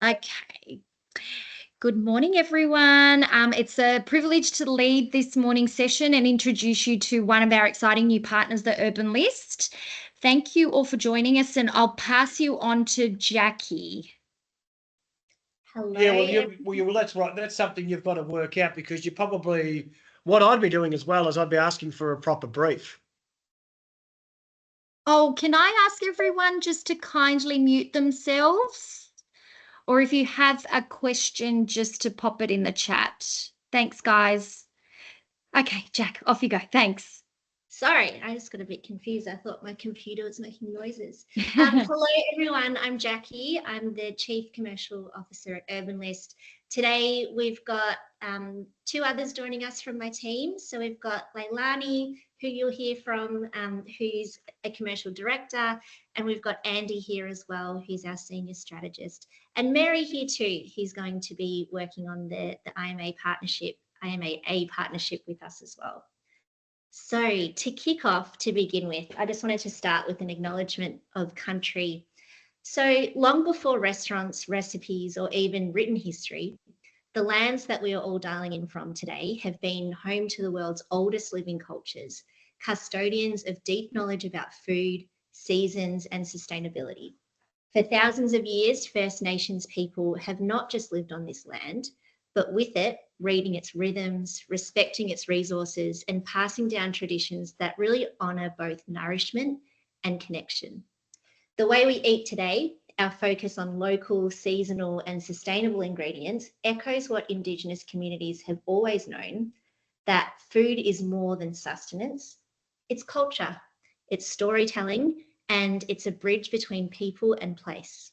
Okay. Good morning, everyone. It's a privilege to lead this morning's session and introduce you to one of our exciting new partners, the Urban List. Thank you all for joining us, and I'll pass you on to Jackie. Hello. Yeah, well, that's right. That's something you've got to work out, because you probably, what I'd be doing as well is I'd be asking for a proper brief. Oh, can I ask everyone just to kindly mute themselves? Or if you have a question, just to pop it in the chat. Thanks, guys. Okay, Jack, off you go. Thanks. Sorry, I just got a bit confused. I thought my computer was making noises. Hello, everyone. I'm Jackie. I'm the Chief Commercial Officer at Urban List. Today, we've got two others joining us from my team. So we've got Leilani, who you'll hear from, who's a commercial director, and we've got Andy here as well, who's our senior strategist, and Mary here too, who's going to be working on the IMAA partnership with us as well. So to kick off, to begin with, I just wanted to start with an acknowledgement of country. So long before restaurants, recipes, or even written history, the lands that we are all dialing in from today have been home to the world's oldest living cultures, custodians of deep knowledge about food, seasons, and sustainability. For thousands of years, First Nations people have not just lived on this land, but with it, reading its rhythms, respecting its resources, and passing down traditions that really honour both nourishment and connection. The way we eat today, our focus on local, seasonal, and sustainable ingredients echoes what Indigenous communities have always known, that food is more than sustenance. It's culture, it's storytelling, and it's a bridge between people and place.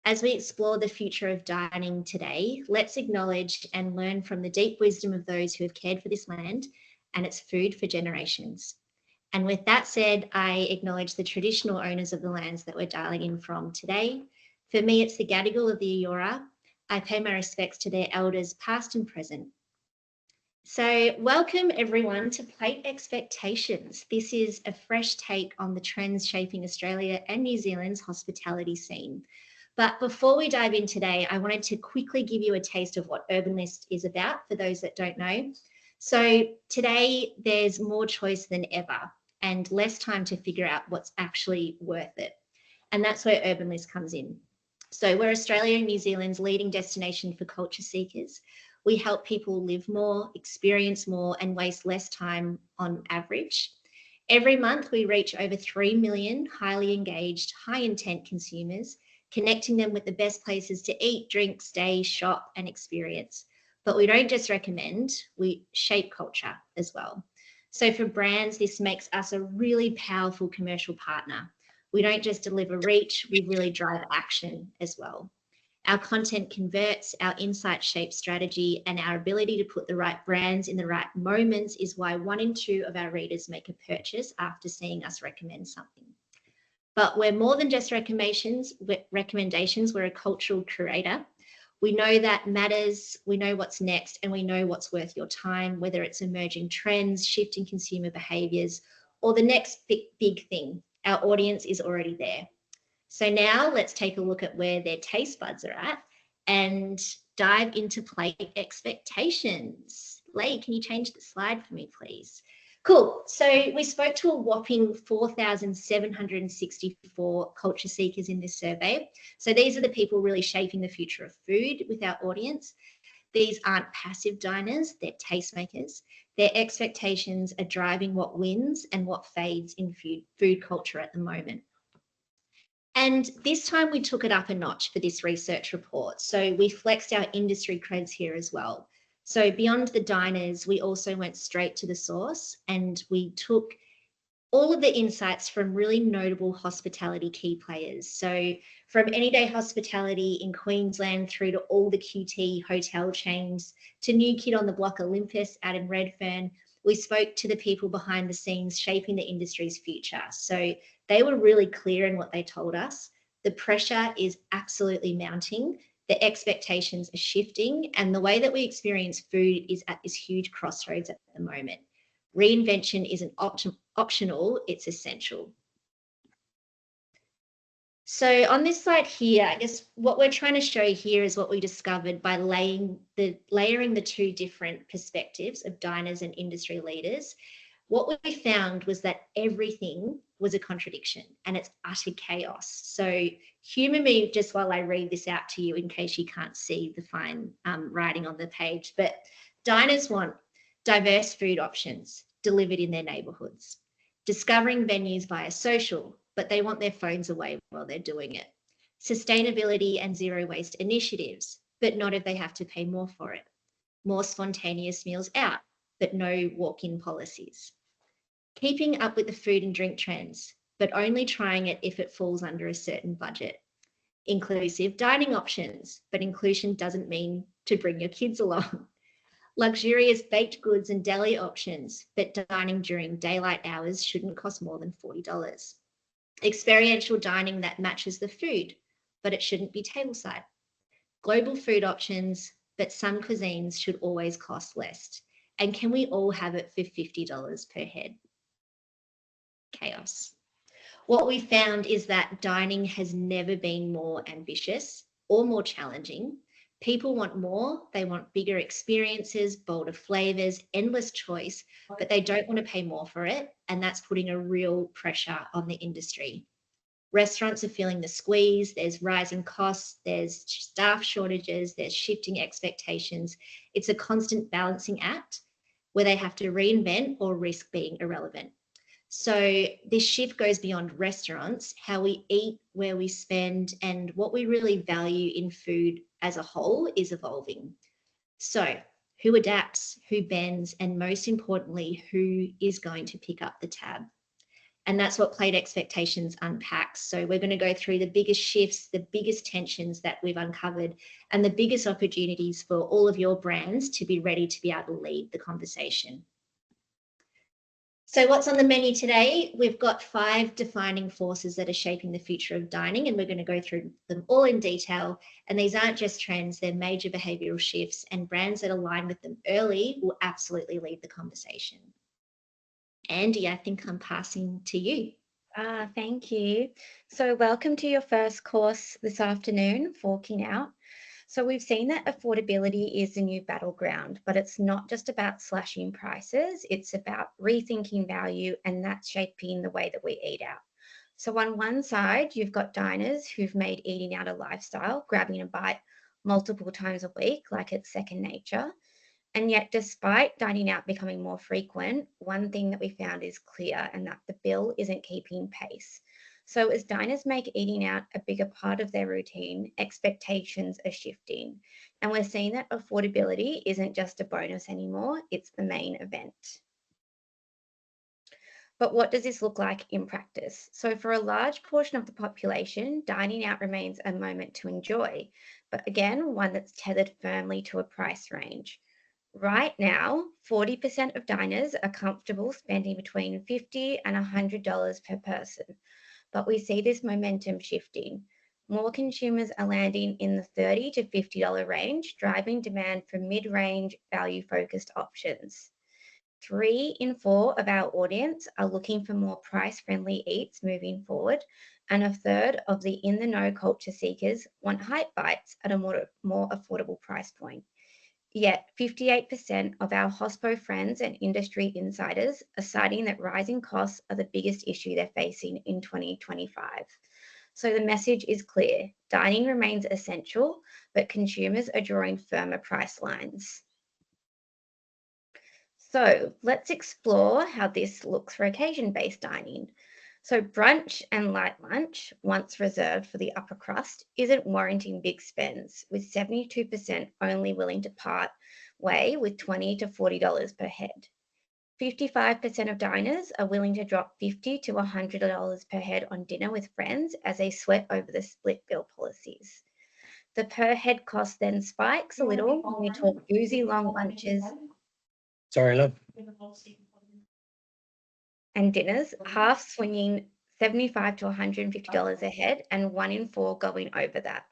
As we explore the future of dining today, let's acknowledge and learn from the deep wisdom of those who have cared for this land and its food for generations. And with that said, I acknowledge the traditional owners of the lands that we're dialing in from today. For me, it's the Gadigal of the Eora. I pay my respects to their elders, past and present. So welcome everyone to Plate Expectations. This is a fresh take on the trends shaping Australia and New Zealand's hospitality scene. But before we dive in today, I wanted to quickly give you a taste of what Urban List is about for those that don't know. So today there's more choice than ever and less time to figure out what's actually worth it. And that's where Urban List comes in. So we're Australia and New Zealand's leading destination for culture seekers. We help people live more, experience more, and waste less time on average. Every month we reach over 3 million highly engaged, high intent consumers, connecting them with the best places to eat, drink, stay, shop, and experience. But we don't just recommend, we shape culture as well. So for brands, this makes us a really powerful commercial partner. We don't just deliver reach, we really drive action as well. Our content converts, our insight shapes strategy, and our ability to put the right brands in the right moments is why 1 in 2 of our readers make a purchase after seeing us recommend something. But we're more than just recommendations. We're a cultural curator. We know that matters, we know what's next, and we know what's worth your time, whether it's emerging trends, shifting consumer behaviours, or the next big thing. Our audience is already there. So now let's take a look at where their taste buds are at and dive into Plate Expectations. Leigh, can you change the slide for me, please? Cool. So we spoke to a whopping 4,764 culture seekers in this survey. So these are the people really shaping the future of food with our audience. These aren't passive diners, they're tastemakers. Their expectations are driving what wins and what fades in food culture at the moment. And this time we took it up a notch for this research report. So we flexed our industry creds here as well. So beyond the diners, we also went straight to the source and we took all of the insights from really notable hospitality key players. So from Anyday Hospitality in Queensland through to all the QT hotel chains to New Kid on the Block Olympus out in Redfern, we spoke to the people behind the scenes shaping the industry's future. So they were really clear in what they told us. The pressure is absolutely mounting. The expectations are shifting, and the way that we experience food is at this huge crossroads at the moment. Reinvention isn't optional, it's essential. So on this slide here, I guess what we're trying to show here is what we discovered by layering the two different perspectives of diners and industry leaders. What we found was that everything was a contradiction and it's utter chaos. So humor me just while I read this out to you in case you can't see the fine writing on the page. But diners want diverse food options delivered in their neighborhoods, discovering venues via social, but they want their phones away while they're doing it. Sustainability and zero waste initiatives, but not if they have to pay more for it. More spontaneous meals out, but no walk-in policies. Keeping up with the food and drink trends, but only trying it if it falls under a certain budget. Inclusive dining options, but inclusion doesn't mean to bring your kids along. Luxurious baked goods and deli options, but dining during daylight hours shouldn't cost more than $40. Experiential dining that matches the food, but it shouldn't be tableside. Global food options, but some cuisines should always cost less. And can we all have it for $50 per head? Chaos. What we found is that dining has never been more ambitious or more challenging. People want more, they want bigger experiences, bolder flavors, endless choice, but they don't want to pay more for it. And that's putting a real pressure on the industry. Restaurants are feeling the squeeze, there's rising costs, there's staff shortages, there's shifting expectations. It's a constant balancing act where they have to reinvent or risk being irrelevant. So this shift goes beyond restaurants, how we eat, where we spend, and what we really value in food as a whole is evolving. So who adapts, who bends, and most importantly, who is going to pick up the tab? And that's what Plate Expectations unpacks. So we're going to go through the biggest shifts, the biggest tensions that we've uncovered, and the biggest opportunities for all of your brands to be ready to be able to lead the conversation. So what's on the menu today? We've got 5 defining forces that are shaping the future of dining, and we're going to go through them all in detail. And these aren't just trends, they're major behavioral shifts, and brands that align with them early will absolutely lead the conversation. Andy, I think I'm passing to you. Thank you. So welcome to your first course this afternoon, Forking Out. So we've seen that affordability is the new battleground, but it's not just about slashing prices, it's about rethinking value, and that's shaping the way that we eat out. So on one side, you've got diners who've made eating out a lifestyle, grabbing a bite multiple times a week like it's second nature. And yet, despite dining out becoming more frequent, one thing that we found is clear, and that the bill isn't keeping pace. So as diners make eating out a bigger part of their routine, expectations are shifting. And we're seeing that affordability isn't just a bonus anymore, it's the main event. But what does this look like in practice? So for a large portion of the population, dining out remains a moment to enjoy, but again, one that's tethered firmly to a price range. Right now, 40% of diners are comfortable spending between $50 and $100 per person, but we see this momentum shifting. More consumers are landing in the $30 to $50 range, driving demand for mid-range, value-focused options. 3 in 4 of our audience are looking for more price-friendly eats moving forward, and a third of the in-the-know culture seekers want hype bites at a more affordable price point. Yet 58% of our hospo friends and industry insiders are citing that rising costs are the biggest issue they're facing in 2025. So the message is clear. Dining remains essential, but consumers are drawing firmer price lines. So let's explore how this looks for occasion-based dining. So brunch and light lunch, once reserved for the upper crust, isn't warranting big spends, with 72% only willing to part way with $20 to $40 per head. 55% of diners are willing to drop $50 to $100 per head on dinner with friends as they sweat over the split bill policies. The per head cost then spikes a little when we talk boozy long lunches. Sorry, love. And dinners, half swinging $75 to $150 a head, and 1 in 4 going over that.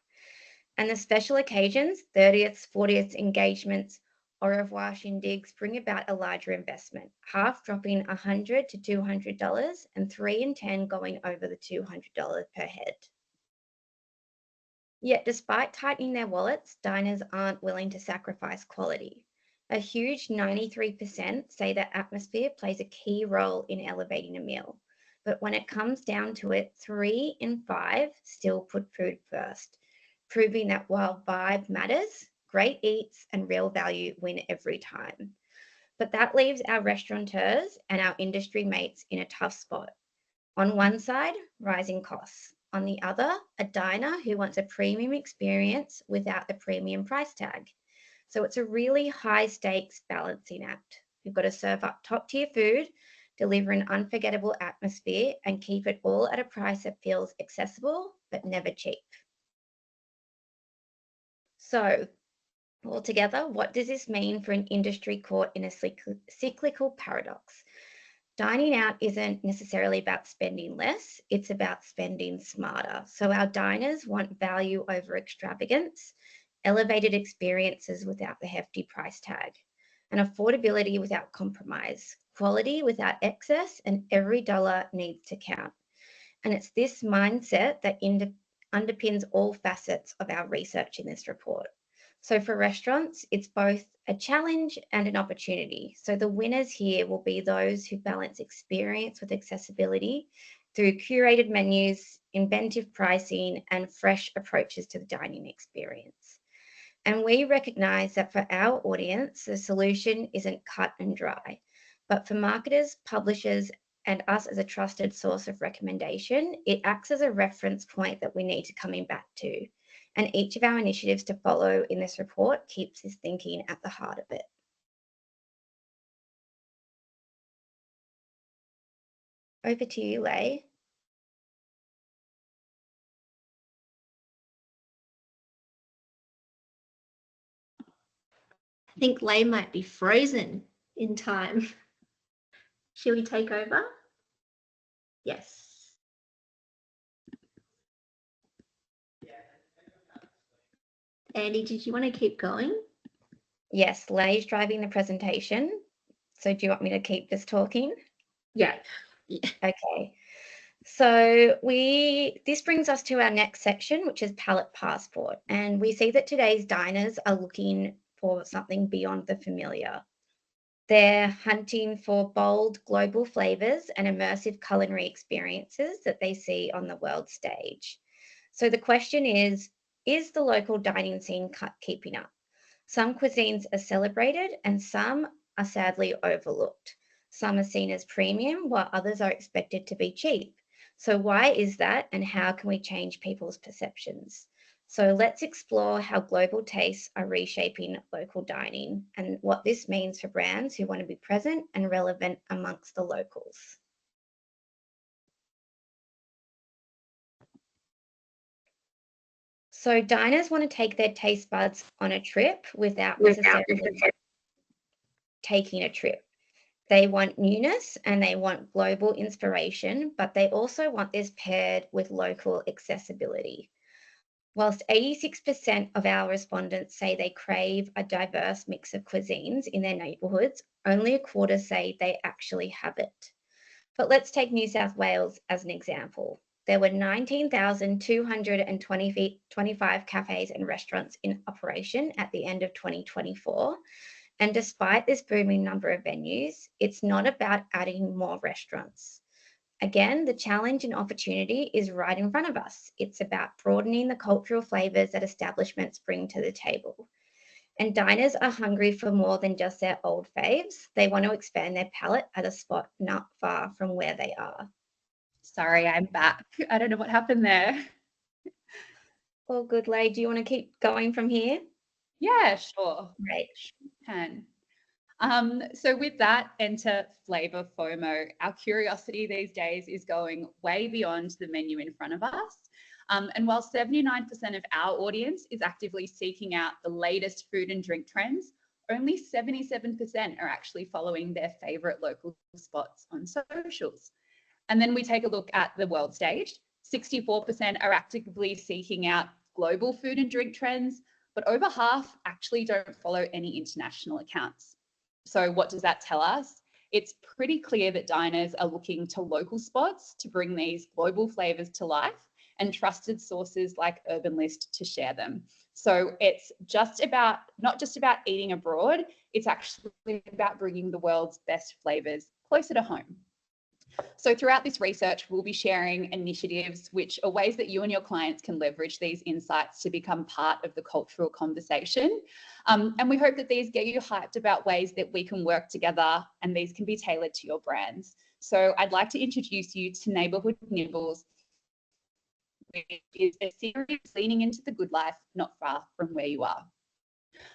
And the special occasions, 30ths, 40ths, engagements, au revoir shindigs bring about a larger investment, half dropping $100 to $200, and 3 in 10 going over the $200 per head. Yet, despite tightening their wallets, diners aren't willing to sacrifice quality. A huge 93% say that atmosphere plays a key role in elevating a meal. But when it comes down to it, 3 in 5 still put food first, proving that while vibe matters, great eats and real value win every time. But that leaves our restaurateurs and our industry mates in a tough spot. On one side, rising costs. On the other, a diner who wants a premium experience without the premium price tag. So it's a really high stakes balancing act. We've got to serve up top tier food, deliver an unforgettable atmosphere, and keep it all at a price that feels accessible but never cheap. So, altogether, what does this mean for an industry caught in a cyclical paradox? Dining out isn't necessarily about spending less, it's about spending smarter. So our diners want value over extravagance, elevated experiences without the hefty price tag, and affordability without compromise, quality without excess, and every dollar needs to count. And it's this mindset that underpins all facets of our research in this report. So for restaurants, it's both a challenge and an opportunity. So the winners here will be those who balance experience with accessibility through curated menus, inventive pricing, and fresh approaches to the dining experience. And we recognize that for our audience, the solution isn't cut and dry. But for marketers, publishers, and us as a trusted source of recommendation, it acts as a reference point that we need to coming back to. And each of our initiatives to follow in this report keeps this thinking at the heart of it. Over to you, Leigh. I think Leigh might be frozen in time. Shall we take over? Yes. Andy, did you want to keep going? Yes, Leigh's driving the presentation. So do you want me to keep just talking? Yeah. Okay. So this brings us to our next section, which is palate passport. And we see that today's diners are looking for something beyond the familiar. They're hunting for bold global flavors and immersive culinary experiences that they see on the world stage. So the question is the local dining scene keeping up? Some cuisines are celebrated and some are sadly overlooked. Some are seen as premium while others are expected to be cheap. So why is that and how can we change people's perceptions? So let's explore how global tastes are reshaping local dining and what this means for brands who want to be present and relevant amongst the locals. So diners want to take their taste buds on a trip without necessarily taking a trip. They want newness and they want global inspiration, but they also want this paired with local accessibility. Whilst 86% of our respondents say they crave a diverse mix of cuisines in their neighbourhoods, only a quarter say they actually have it. But let's take New South Wales as an example. There were 19,225 cafes and restaurants in operation at the end of 2024. And despite this booming number of venues, it's not about adding more restaurants. Again, the challenge and opportunity is right in front of us. It's about broadening the cultural flavours that establishments bring to the table. And diners are hungry for more than just their old faves. They want to expand their palate at a spot not far from where they are. Sorry, I'm back. I don't know what happened there. All good, Leigh. Do you want to keep going from here? Yeah, sure. Great. Sure can. So with that, enter flavor FOMO. Our curiosity these days is going way beyond the menu in front of us. And while 79% of our audience is actively seeking out the latest food and drink trends, only 77% are actually following their favorite local spots on socials. And then we take a look at the world stage. 64% are actively seeking out global food and drink trends, but over half actually don't follow any international accounts. So what does that tell us? It's pretty clear that diners are looking to local spots to bring these global flavors to life, and trusted sources like Urban List to share them. So it's just about, not just about eating abroad, it's actually about bringing the world's best flavors closer to home. So throughout this research, we'll be sharing initiatives which are ways that you and your clients can leverage these insights to become part of the cultural conversation. And we hope that these get you hyped about ways that we can work together, and these can be tailored to your brands. So I'd like to introduce you to Neighbourhood Nibbles, which is a series leaning into the good life, not far from where you are.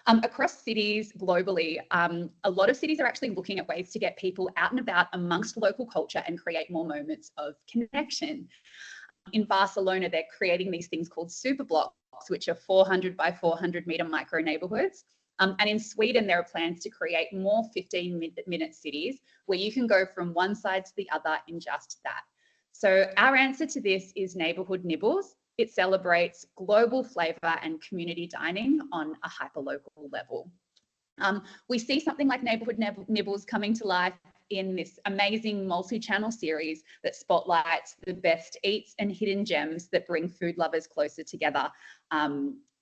Across cities globally, a lot of cities are actually looking at ways to get people out and about amongst local culture and create more moments of connection. In Barcelona, they're creating these things called super blocks, which are 400 by 400 metre micro neighbourhoods. And in Sweden, there are plans to create more 15-minute cities where you can go from one side to the other in just that. So our answer to this is Neighbourhood Nibbles. It celebrates global flavour and community dining on a hyperlocal level. We see something like Neighbourhood Nibbles coming to life in this amazing multi-channel series that spotlights the best eats and hidden gems that bring food lovers closer together,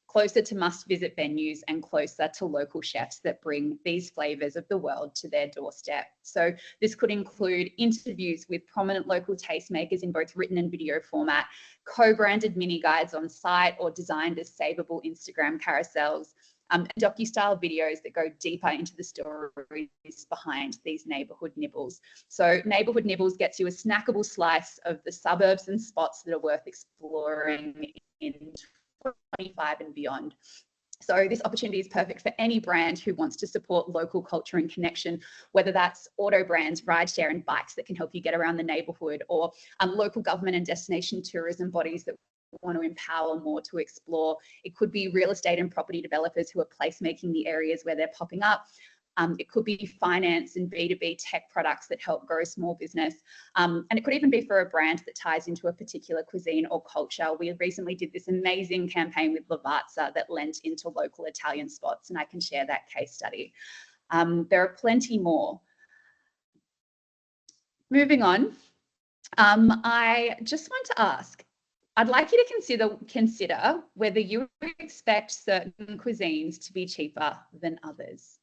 closer to must-visit venues and closer to local chefs that bring these flavours of the world to their doorstep. So this could include interviews with prominent local tastemakers in both written and video format, co-branded mini guides on site or designed as savable Instagram carousels, docu-style videos that go deeper into the stories behind these neighbourhood nibbles. So Neighbourhood Nibbles gets you a snackable slice of the suburbs and spots that are worth exploring in 25 and beyond. So this opportunity is perfect for any brand who wants to support local culture and connection, whether that's auto brands, rideshare and bikes that can help you get around the neighbourhood, or local government and destination tourism bodies that want to empower more to explore. It could be real estate and property developers who are placemaking the areas where they're popping up. It could be finance and B2B tech products that help grow small business. And it could even be for a brand that ties into a particular cuisine or culture. We recently did this amazing campaign with Lavazza that lent into local Italian spots, and I can share that case study. There are plenty more. Moving on, I just want to ask, I'd like you to consider whether you expect certain cuisines to be cheaper than others.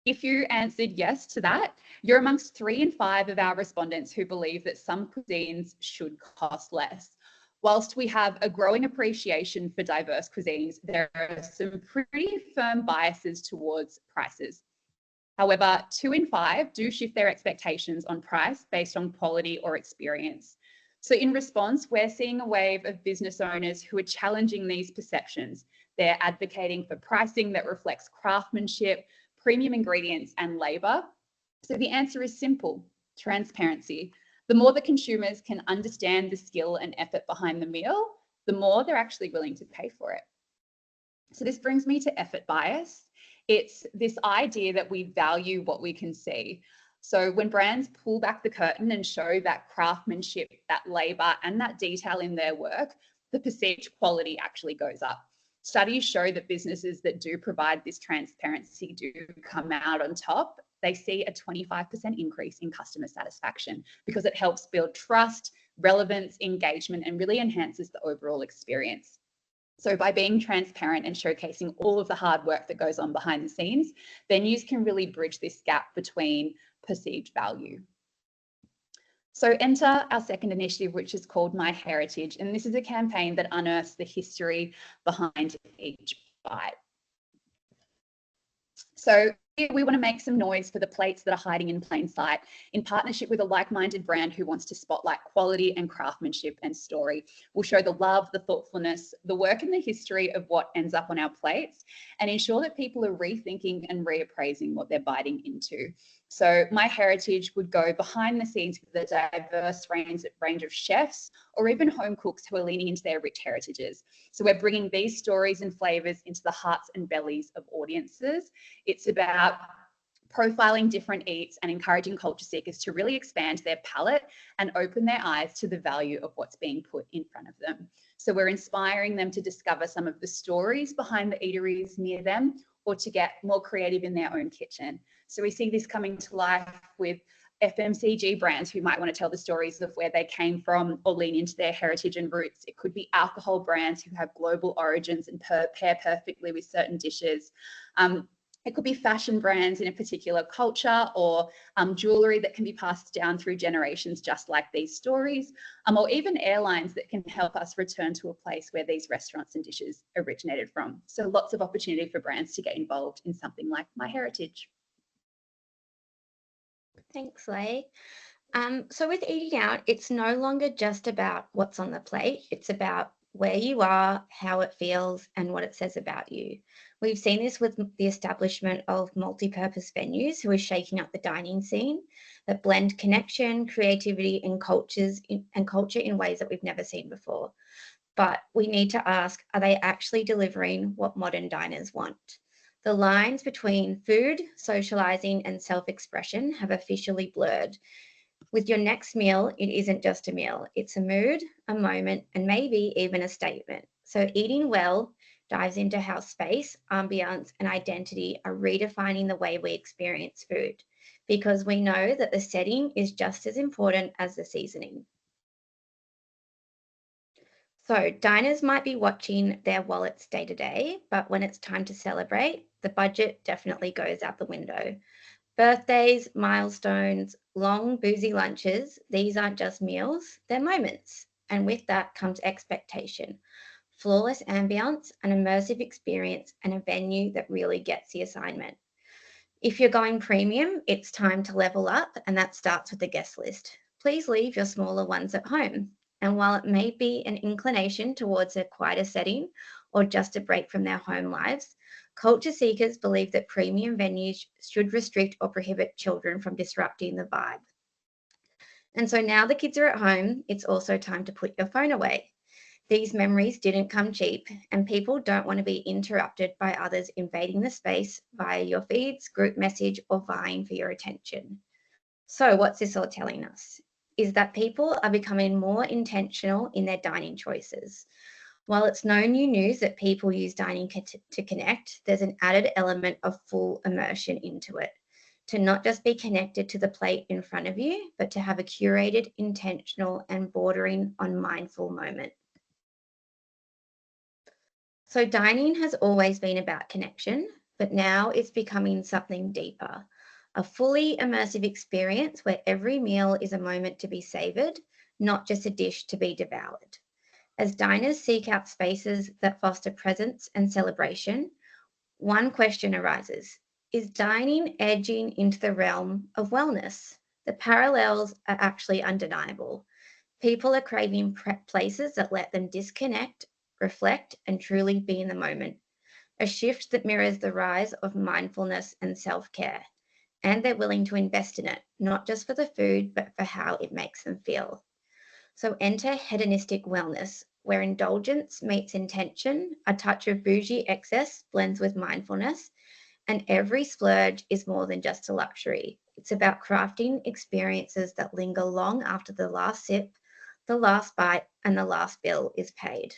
If you answered yes to that, you're amongst 3 in 5 of our respondents who believe that some cuisines should cost less. Whilst we have a growing appreciation for diverse cuisines, there are some pretty firm biases towards prices. However, 2 in 5 do shift their expectations on price based on quality or experience. So in response, we're seeing a wave of business owners who are challenging these perceptions. They're advocating for pricing that reflects craftsmanship, premium ingredients and labour. So the answer is simple: transparency. The more that consumers can understand the skill and effort behind the meal, the more they're actually willing to pay for it. So this brings me to effort bias. It's this idea that we value what we can see. So when brands pull back the curtain and show that craftsmanship, that labour and that detail in their work, the perceived quality actually goes up. Studies show that businesses that do provide this transparency do come out on top. They see a 25% increase in customer satisfaction because it helps build trust, relevance, engagement, and really enhances the overall experience. So by being transparent and showcasing all of the hard work that goes on behind the scenes, venues can really bridge this gap between perceived value. So enter our second initiative, which is called My Heritage. And this is a campaign that unearths the history behind each bite. So we want to make some noise for the plates that are hiding in plain sight, in partnership with a like-minded brand who wants to spotlight quality and craftsmanship and story. We'll show the love, the thoughtfulness, the work and the history of what ends up on our plates, and ensure that people are rethinking and reappraising what they're biting into. So My Heritage would go behind the scenes with a diverse range of chefs or even home cooks who are leaning into their rich heritages. So we're bringing these stories and flavours into the hearts and bellies of audiences. It's about profiling different eats and encouraging culture seekers to really expand their palate and open their eyes to the value of what's being put in front of them. So we're inspiring them to discover some of the stories behind the eateries near them, or to get more creative in their own kitchen. So we see this coming to life with FMCG brands who might want to tell the stories of where they came from or lean into their heritage and roots. It could be alcohol brands who have global origins and pair perfectly with certain dishes. It could be fashion brands in a particular culture, or jewellery that can be passed down through generations, just like these stories, or even airlines that can help us return to a place where these restaurants and dishes originated from. So lots of opportunity for brands to get involved in something like My Heritage. Thanks, Leigh. So with eating out, it's no longer just about what's on the plate. It's about where you are, how it feels, and what it says about you. We've seen this with the establishment of multi-purpose venues who are shaking up the dining scene that blend connection, creativity, and culture in ways that we've never seen before. But we need to ask, are they actually delivering what modern diners want? The lines between food, socializing, and self-expression have officially blurred. With your next meal, it isn't just a meal, it's a mood, a moment, and maybe even a statement. So eating well dives into how space, ambience, and identity are redefining the way we experience food, because we know that the setting is just as important as the seasoning. So diners might be watching their wallets day to day, but when it's time to celebrate, the budget definitely goes out the window. Birthdays, milestones, long boozy lunches, these aren't just meals, they're moments. And with that comes expectation, flawless ambience, an immersive experience, and a venue that really gets the assignment. If you're going premium, it's time to level up, and that starts with the guest list. Please leave your smaller ones at home. And while it may be an inclination towards a quieter setting or just a break from their home lives, culture seekers believe that premium venues should restrict or prohibit children from disrupting the vibe. And so now the kids are at home, it's also time to put your phone away. These memories didn't come cheap, and people don't want to be interrupted by others invading the space via your feeds, group message, or vying for your attention. So what's this all telling us? Is that people are becoming more intentional in their dining choices. While it's no new news that people use dining to connect, there's an added element of full immersion into it. To not just be connected to the plate in front of you, but to have a curated, intentional, and bordering on mindful moment. So dining has always been about connection, but now it's becoming something deeper. A fully immersive experience where every meal is a moment to be savoured, not just a dish to be devoured. As diners seek out spaces that foster presence and celebration, one question arises: is dining edging into the realm of wellness? The parallels are actually undeniable. People are craving places that let them disconnect, reflect, and truly be in the moment. A shift that mirrors the rise of mindfulness and self-care. And they're willing to invest in it, not just for the food, but for how it makes them feel. So enter hedonistic wellness, where indulgence meets intention, a touch of bougie excess blends with mindfulness, and every splurge is more than just a luxury. It's about crafting experiences that linger long after the last sip, the last bite, and the last bill is paid.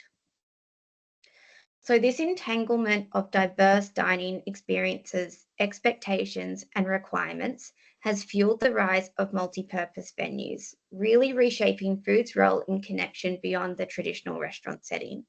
So this entanglement of diverse dining experiences, expectations, and requirements has fueled the rise of multi-purpose venues, really reshaping food's role in connection beyond the traditional restaurant setting.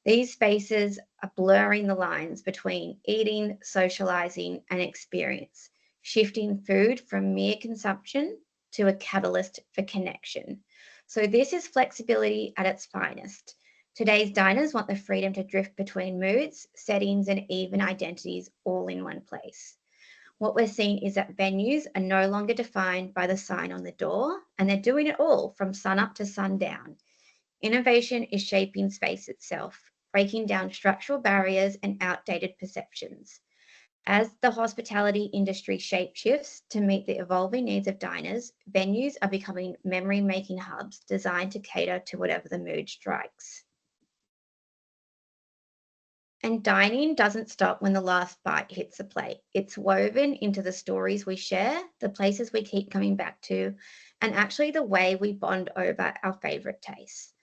These spaces are blurring the lines between eating, socializing, and experience, shifting food from mere consumption to a catalyst for connection. So this is flexibility at its finest. Today's diners want the freedom to drift between moods, settings, and even identities all in one place. What we're seeing is that venues are no longer defined by the sign on the door, and they're doing it all from sunup to sundown. Innovation is shaping space itself, breaking down structural barriers and outdated perceptions. As the hospitality industry shapeshifts to meet the evolving needs of diners, venues are becoming memory-making hubs designed to cater to whatever the mood strikes. And dining doesn't stop when the last bite hits the plate. It's woven into the stories we share, the places we keep coming back to, and actually the way we bond over our favourite tastes.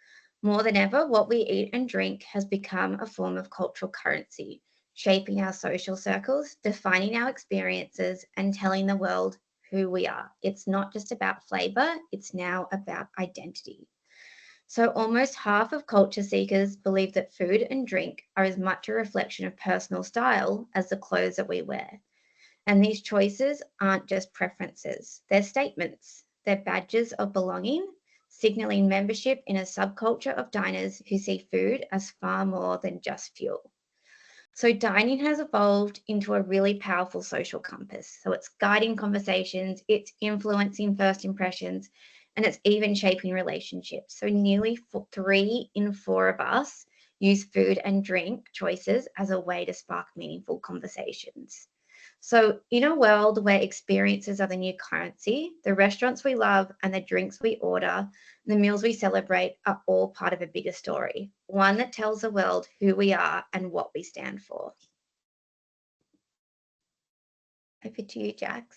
More than ever, what we eat and drink has become a form of cultural currency, shaping our social circles, defining our experiences, and telling the world who we are. It's not just about flavor, it's now about identity. So almost half of culture seekers believe that food and drink are as much a reflection of personal style as the clothes that we wear. And these choices aren't just preferences, they're statements. They're badges of belonging, signaling membership in a subculture of diners who see food as far more than just fuel. So dining has evolved into a really powerful social compass. So it's guiding conversations, it's influencing first impressions, and it's even shaping relationships. So nearly 3 in 4 of us use food and drink choices as a way to spark meaningful conversations. So in a world where experiences are the new currency, the restaurants we love and the drinks we order, the meals we celebrate are all part of a bigger story, one that tells the world who we are and what we stand for. Over to you, Jax.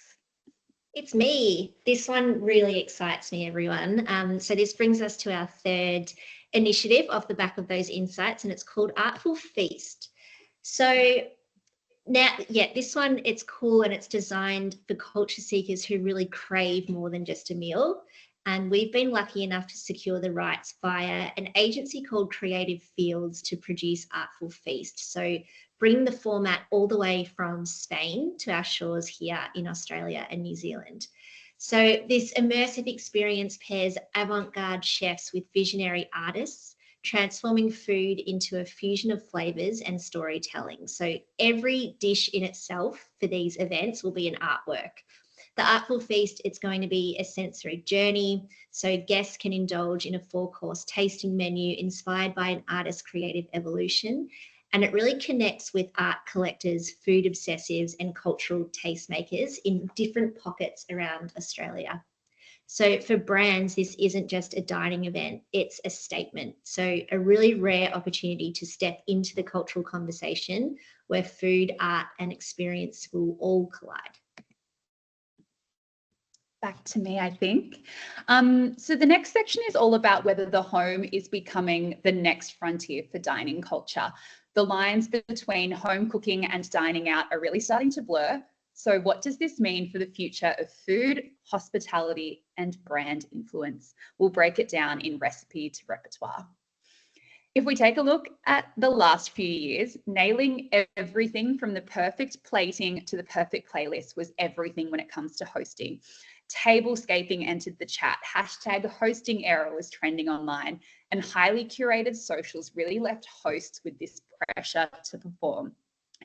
It's me. This one really excites me, everyone. So this brings us to our third initiative off the back of those insights, and it's called Artful Feast. So now, yeah, this one, it's cool and it's designed for culture seekers who really crave more than just a meal. And we've been lucky enough to secure the rights via an agency called Creative Fields to produce Artful Feast. So bring the format all the way from Spain to our shores here in Australia and New Zealand. So this immersive experience pairs avant-garde chefs with visionary artists, transforming food into a fusion of flavors and storytelling. So every dish in itself for these events will be an artwork. The Artful Feast, it's going to be a sensory journey, so guests can indulge in a 4-course tasting menu inspired by an artist's creative evolution. And it really connects with art collectors, food obsessives, and cultural tastemakers in different pockets around Australia. So for brands, this isn't just a dining event, it's a statement. So a really rare opportunity to step into the cultural conversation where food, art, and experience will all collide. Back to me, I think. So the next section is all about whether the home is becoming the next frontier for dining culture. The lines between home cooking and dining out are really starting to blur. So what does this mean for the future of food, hospitality, and brand influence? We'll break it down in recipe to repertoire. If we take a look at the last few years, nailing everything from the perfect plating to the perfect playlist was everything when it comes to hosting. Tablescaping entered the chat, hashtag hosting error was trending online, and highly curated socials really left hosts with this pressure to perform.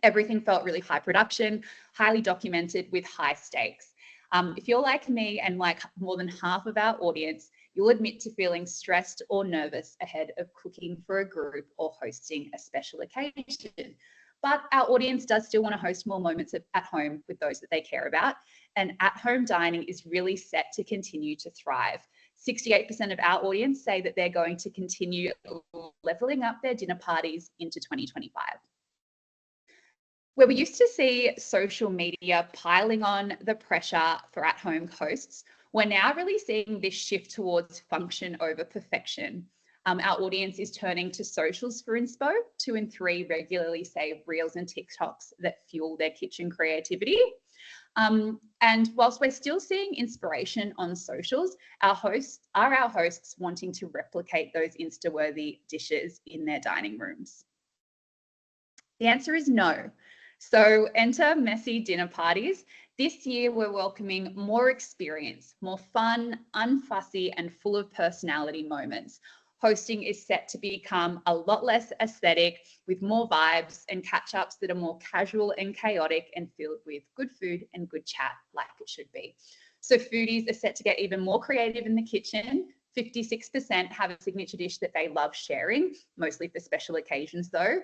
Everything felt really high production, highly documented with high stakes. If you're like me and like more than half of our audience, you'll admit to feeling stressed or nervous ahead of cooking for a group or hosting a special occasion. But our audience does still want to host more moments at home with those that they care about. And at-home dining is really set to continue to thrive. 68% of our audience say that they're going to continue leveling up their dinner parties into 2025. Where we used to see social media piling on the pressure for at-home hosts, we're now really seeing this shift towards function over perfection. Our audience is turning to socials for inspo. 2 in 3 regularly save reels and TikToks that fuel their kitchen creativity. And whilst we're still seeing inspiration on socials, our hosts wanting to replicate those Insta-worthy dishes in their dining rooms? The answer is no. So enter messy dinner parties. This year, we're welcoming more experience, more fun, unfussy, and full of personality moments. Hosting is set to become a lot less aesthetic, with more vibes and catch-ups that are more casual and chaotic and filled with good food and good chat like it should be. So foodies are set to get even more creative in the kitchen. 56% have a signature dish that they love sharing, mostly for special occasions though.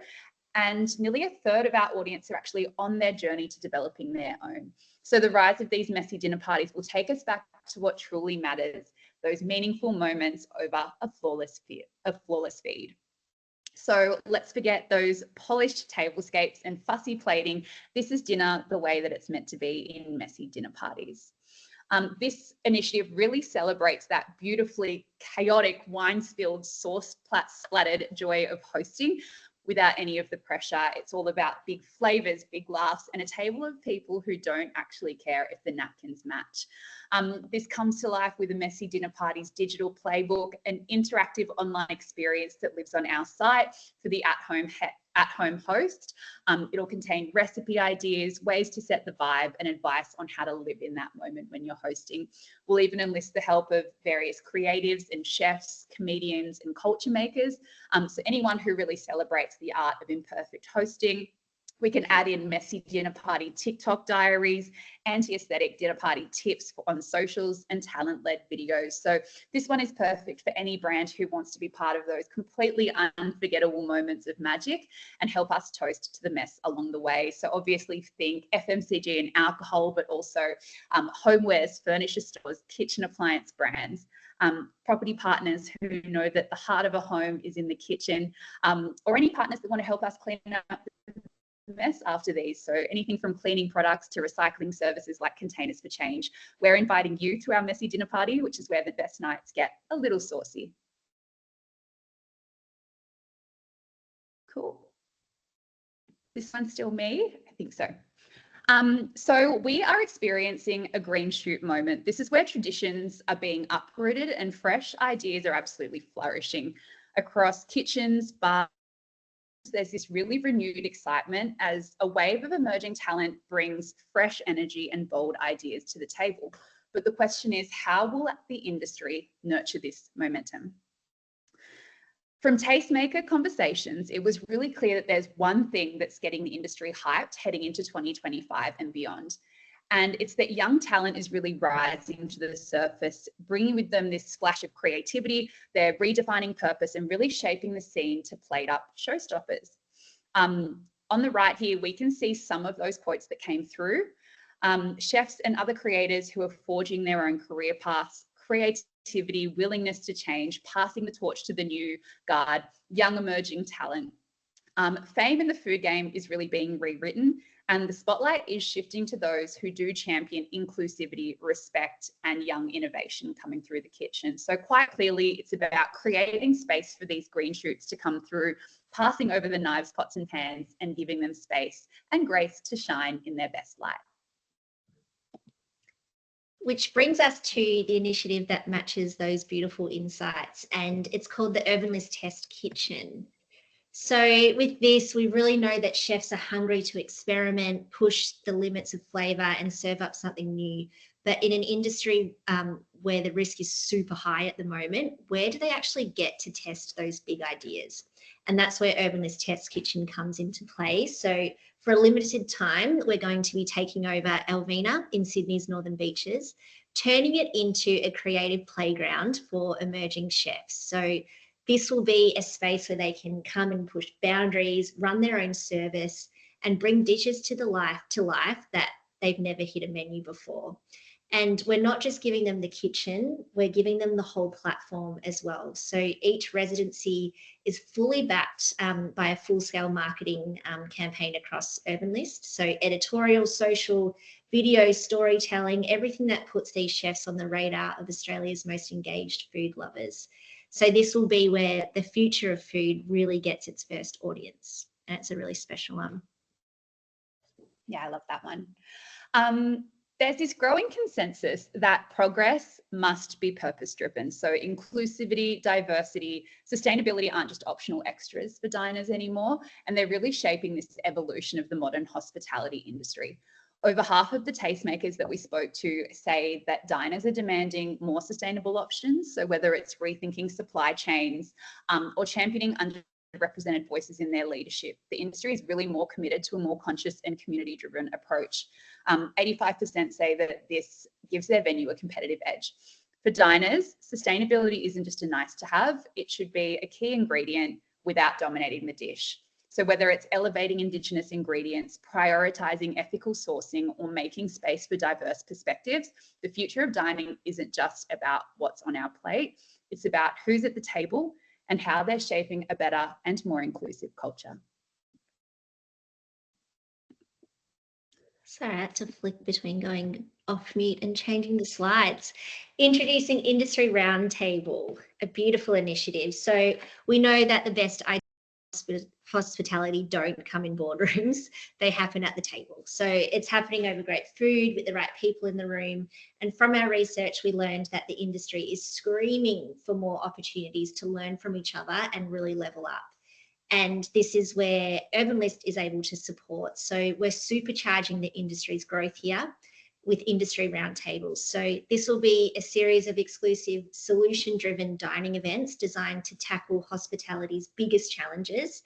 And nearly a third of our audience are actually on their journey to developing their own. So the rise of these messy dinner parties will take us back to what truly matters, those meaningful moments over a flawless feed. So let's forget those polished tablescapes and fussy plating. This is dinner the way that it's meant to be in messy dinner parties. This initiative really celebrates that beautifully chaotic, wine-spilled, sauce-splattered joy of hosting, without any of the pressure. It's all about big flavors, big laughs, and a table of people who don't actually care if the napkins match. This comes to life with a Messy Dinner Party's digital playbook, an interactive online experience that lives on our site for the at-home host. It'll contain recipe ideas, ways to set the vibe, and advice on how to live in that moment when you're hosting. We'll even enlist the help of various creatives and chefs, comedians, and culture makers. So anyone who really celebrates the art of imperfect hosting. We can add in messy dinner party TikTok diaries, anti-aesthetic dinner party tips on socials, and talent-led videos. So this one is perfect for any brand who wants to be part of those completely unforgettable moments of magic and help us toast to the mess along the way. So obviously think FMCG and alcohol, but also homewares, furniture stores, kitchen appliance brands. Property partners who know that the heart of a home is in the kitchen, or any partners that want to help us clean up mess after these. So anything from cleaning products to recycling services like Containers for Change. We're inviting you to our messy dinner party, which is where the best nights get a little saucy. Cool. This one's still me? I think so. So we are experiencing a green shoot moment. This is where traditions are being uprooted and fresh ideas are absolutely flourishing across kitchens, bars. There's this really renewed excitement as a wave of emerging talent brings fresh energy and bold ideas to the table. But the question is, how will the industry nurture this momentum? From tastemaker conversations, it was really clear that there's one thing that's getting the industry hyped heading into 2025 and beyond. And it's that young talent is really rising to the surface, bringing with them this splash of creativity. They're redefining purpose and really shaping the scene to plate up showstoppers. On the right here, we can see some of those quotes that came through. Chefs and other creators who are forging their own career paths, creativity, willingness to change, passing the torch to the new guard, young emerging talent. Fame in the food game is really being rewritten, and the spotlight is shifting to those who do champion inclusivity, respect, and young innovation coming through the kitchen. So quite clearly, it's about creating space for these green shoots to come through, passing over the knives, pots, and pans, and giving them space and grace to shine in their best light. Which brings us to the initiative that matches those beautiful insights, and it's called the Urban List Test Kitchen. So with this, we really know that chefs are hungry to experiment, push the limits of flavour and serve up something new. But in an industry where the risk is super high at the moment, where do they actually get to test those big ideas? And that's where Urban List Test Kitchen comes into play. So for a limited time, we're going to be taking over Elvina in Sydney's Northern Beaches, turning it into a creative playground for emerging chefs. So this will be a space where they can come and push boundaries, run their own service, and bring dishes to life that they've never hit a menu before. And we're not just giving them the kitchen, we're giving them the whole platform as well. So each residency is fully backed by a full-scale marketing campaign across Urban List. So editorial, social, video, storytelling, everything that puts these chefs on the radar of Australia's most engaged food lovers. So this will be where the future of food really gets its first audience. And it's a really special one. Yeah, I love that one. There's this growing consensus that progress must be purpose-driven. So inclusivity, diversity, sustainability aren't just optional extras for diners anymore, and they're really shaping this evolution of the modern hospitality industry. Over half of the tastemakers that we spoke to say that diners are demanding more sustainable options. So whether it's rethinking supply chains or championing underrepresented voices in their leadership, the industry is really more committed to a more conscious and community-driven approach. 85% say that this gives their venue a competitive edge. For diners, sustainability isn't just a nice to have, it should be a key ingredient without dominating the dish. So whether it's elevating Indigenous ingredients, prioritising ethical sourcing, or making space for diverse perspectives, the future of dining isn't just about what's on our plate, it's about who's at the table and how they're shaping a better and more inclusive culture. Sorry, I had to flick between going off mute and changing the slides. Introducing Industry Roundtable, a beautiful initiative. So we know that the best ideas hospitality don't come in boardrooms, they happen at the table. So it's happening over great food with the right people in the room. And from our research, we learned that the industry is screaming for more opportunities to learn from each other and really level up. And this is where Urban List is able to support. So we're supercharging the industry's growth here with industry roundtables. So this will be a series of exclusive solution-driven dining events designed to tackle hospitality's biggest challenges.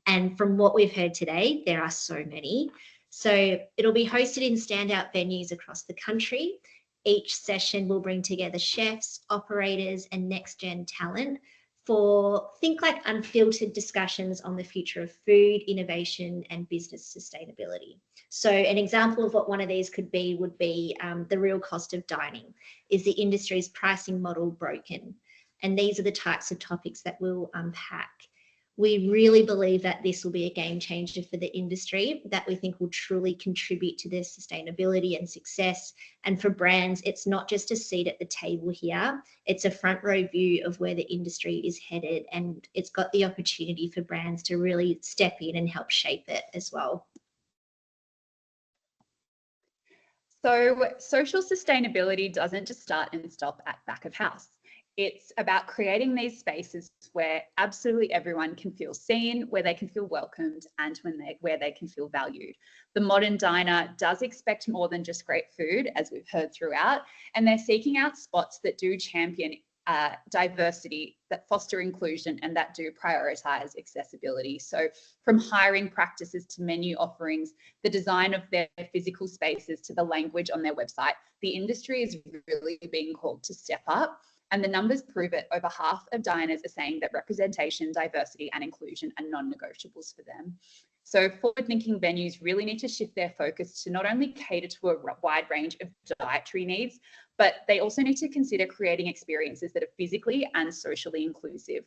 And from what we've heard today, there are so many. So it'll be hosted in standout venues across the country. Each session will bring together chefs, operators, and next-gen talent for think like unfiltered discussions on the future of food, innovation, and business sustainability. So an example of what one of these could be would be the real cost of dining. Is the industry's pricing model broken? And these are the types of topics that we'll unpack. We really believe that this will be a game changer for the industry that we think will truly contribute to their sustainability and success. And for brands, it's not just a seat at the table here, it's a front row view of where the industry is headed, and it's got the opportunity for brands to really step in and help shape it as well. So social sustainability doesn't just start and stop at back of house. It's about creating these spaces where absolutely everyone can feel seen, where they can feel welcomed, and where they can feel valued. The modern diner does expect more than just great food, as we've heard throughout, and they're seeking out spots that do champion diversity, that foster inclusion, and that do prioritize accessibility. So from hiring practices to menu offerings, the design of their physical spaces to the language on their website, the industry is really being called to step up. And the numbers prove it. Over half of diners are saying that representation, diversity, and inclusion are non-negotiables for them. So forward-thinking venues really need to shift their focus to not only cater to a wide range of dietary needs, but they also need to consider creating experiences that are physically and socially inclusive.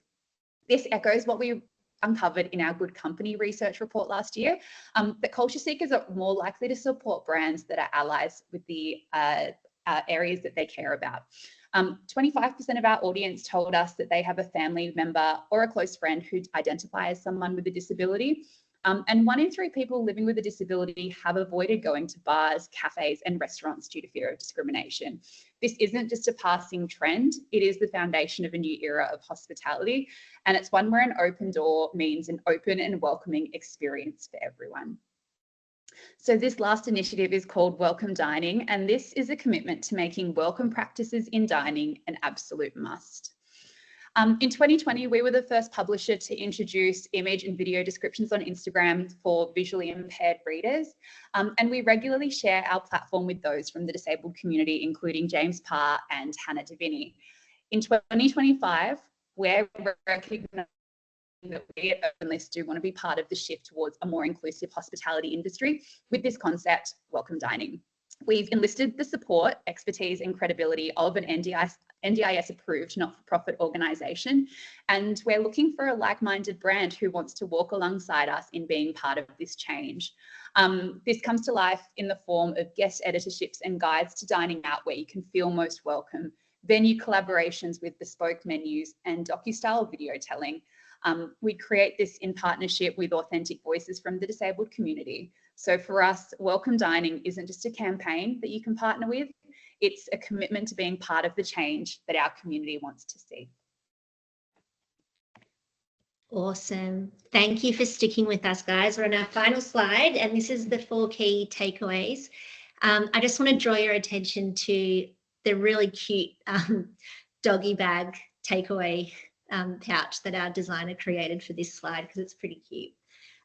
This echoes what we uncovered in our Good Company research report last year, that culture seekers are more likely to support brands that are allies with the areas that they care about. 25% of our audience told us that they have a family member or a close friend who identifies as someone with a disability. And 1 in 3 people living with a disability have avoided going to bars, cafes, and restaurants due to fear of discrimination. This isn't just a passing trend, it is the foundation of a new era of hospitality. And it's one where an open door means an open and welcoming experience for everyone. So this last initiative is called Welcome Dining, and this is a commitment to making welcome practices in dining an absolute must. In 2020, we were the first publisher to introduce image and video descriptions on Instagram for visually impaired readers, and we regularly share our platform with those from the disabled community, including James Parr and Hannah Davini. In 2025, we're recognizing that we at Urban List do want to be part of the shift towards a more inclusive hospitality industry with this concept, Welcome Dining. We've enlisted the support, expertise, and credibility of an NDIS approved not-for-profit organisation, and we're looking for a like-minded brand who wants to walk alongside us in being part of this change. This comes to life in the form of guest editorships and guides to dining out where you can feel most welcome, venue collaborations with bespoke menus, and docu-style video telling. We create this in partnership with authentic voices from the disabled community. So for us, Welcome Dining isn't just a campaign that you can partner with, it's a commitment to being part of the change that our community wants to see. Awesome. Thank you for sticking with us, guys. We're on our final slide, and this is the 4 key takeaways. I just want to draw your attention to the really cute doggy bag takeaway pouch that our designer created for this slide, because it's pretty cute.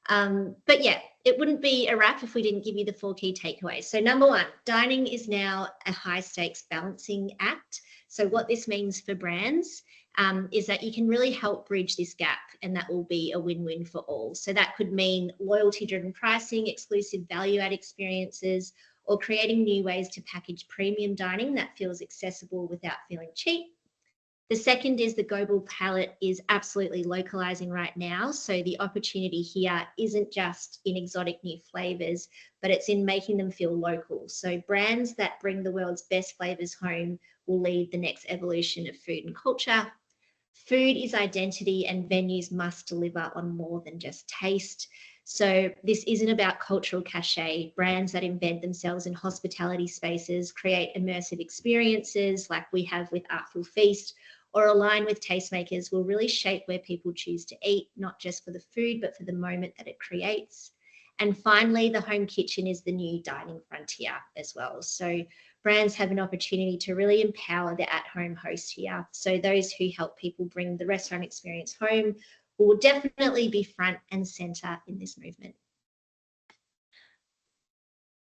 But yeah, it wouldn't be a wrap if we didn't give you the 4 key takeaways. So number 1, dining is now a high stakes balancing act. So what this means for brands is that you can really help bridge this gap, and that will be a win-win for all. So that could mean loyalty-driven pricing, exclusive value-add experiences, or creating new ways to package premium dining that feels accessible without feeling cheap. The second is the global palette is absolutely localizing right now. So the opportunity here isn't just in exotic new flavors, but it's in making them feel local. So brands that bring the world's best flavors home will lead the next evolution of food and culture. Food is identity, and venues must deliver on more than just taste. So this isn't about cultural cachet. Brands that embed themselves in hospitality spaces, create immersive experiences like we have with Artful Feast, or align with tastemakers will really shape where people choose to eat, not just for the food, but for the moment that it creates. And finally, the home kitchen is the new dining frontier as well. So brands have an opportunity to really empower the at-home host here. So those who help people bring the restaurant experience home will definitely be front and center in this movement.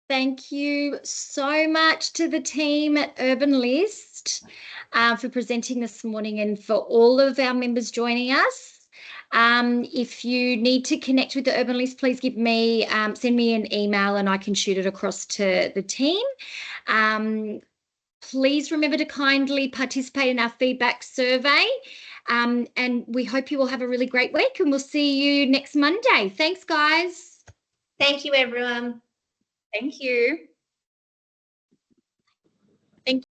Thank you so much to the team at Urban List for presenting this morning, and for all of our members joining us. If you need to connect with the Urban List, please give me, send me an email and I can shoot it across to the team. Please remember to kindly participate in our feedback survey. And we hope you all have a really great week, and we'll see you next Monday. Thanks, guys. Thank you, everyone. Thank you.